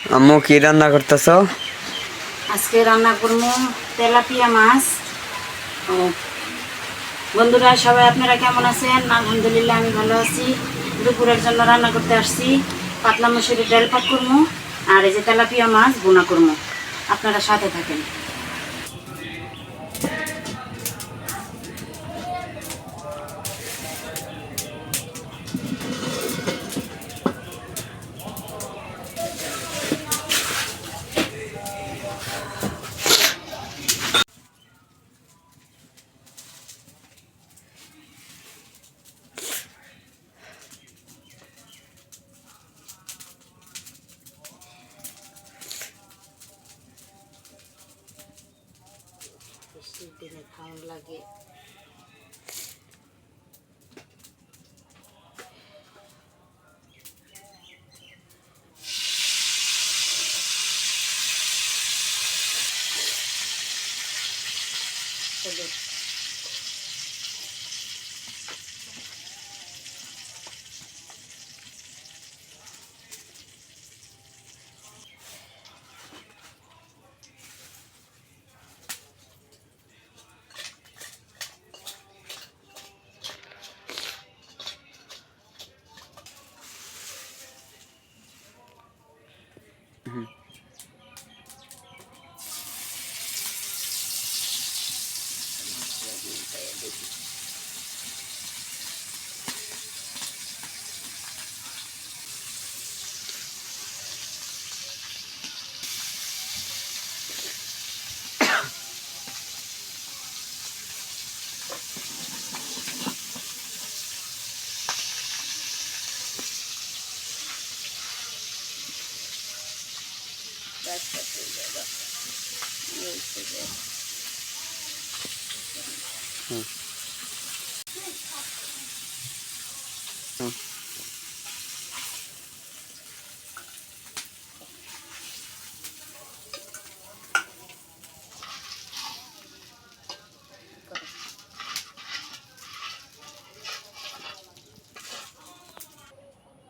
আম্মু কি রান্না করতেছো? আজকে রান্না করবো তেলাপিয়া মাছ। ও বন্ধুরা, সবাই আপনারা কেমন আছেন? আলহামদুলিল্লাহ, আমি ভালো আছি। দুপুরের জন্য রান্না করতে আসছি। পাতলা মসুরির ডাল পাক করবো, আর এই যে তেলাপিয়া মাছ ভুনা করবো। আপনারা সাথে থাকেন। বৃষ্টির দিনে ভালো লাগে।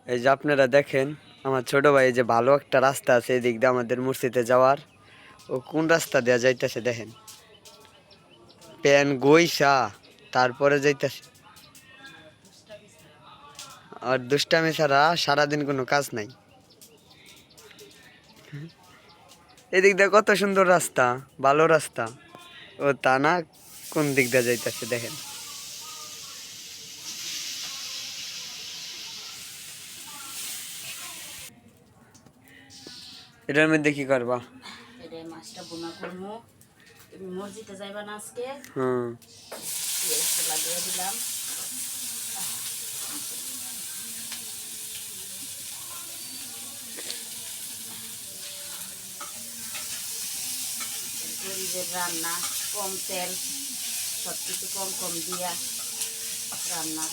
এই যে আপনারা দেখেন, আমার ছোট ভাই, এই যে ভালো একটা রাস্তা আছে এদিক দিয়ে আমাদের মসজিদে যাওয়ার। ও কোন রাস্তা দেওয়া যাইতেছে দেখেন, প্যান গইসা তারপরে যাইতেছে। আর দুষ্টামি ছাড়া সারাদিন কোনো কাজ নাই। এদিক দিয়ে কত সুন্দর রাস্তা, ভালো রাস্তা, ও তা না কোন দিক দিয়ে যাইতেছে দেখেন। এটার মধ্যে কি করবা? এটাই মাছটা ভুনা করবো। তুমি মসজিদে যাইবা না আজকে? হুম। পেঁয়াজটা লাগিয়ে দিলাম। গরিবের রান্না, কম তেল, সব কিছু কম কম দিয়া রান্না।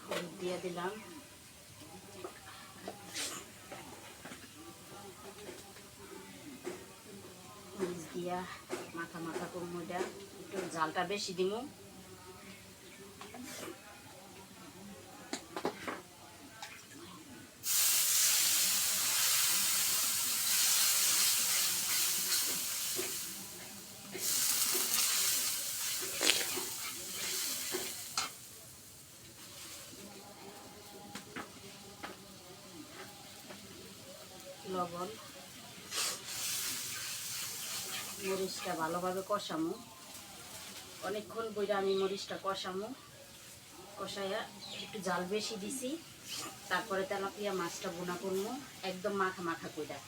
হলুদ দিয়ে দিলাম। মরিচ দিয়া মাখা মাখা করবো। এটা একটু ঝালটা বেশি দিব। লবণ, মরিচটা ভালোভাবে কষামো। অনেকক্ষণ বইটা আমি মরিচটা কষামো। কষাইয়া একটু জাল বেশি দিছি। তারপরে তেলাপিয়া মাছটা ভুনা করবো, একদম মাখা মাখা কইরা।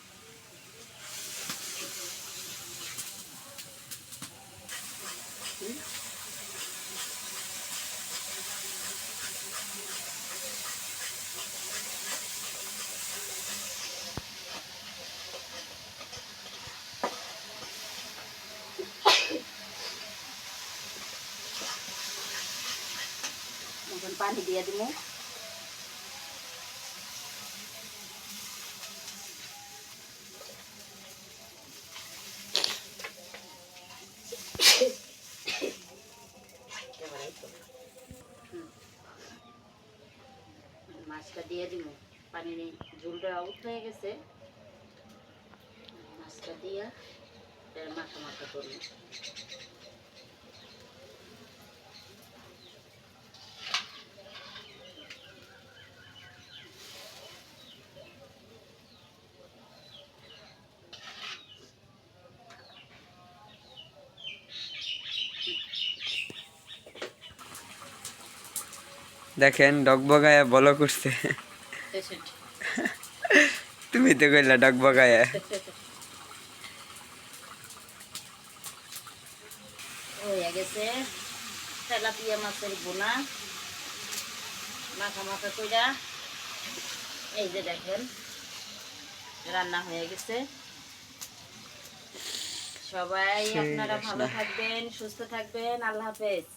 এখন পানি দিয়ে দিব। মাছটা দিয়ে দিব, পানির ঝোলটা আউট হয়ে গেছে, মাছটা দিয়া মাখা মাখা করবো। দেখেন ডগবগায়া বলো করছে। তুমি তো কইলা ডগবগায়া। হয়ে গেছে তেলাপিয়া মাছের বোনা মাখা মাখা কইরা। এই যে দেখেন রান্না হয়ে গেছে। সবাই আপনারা ভালো থাকবেন, সুস্থ থাকবেন। আল্লাহ হাফেজ।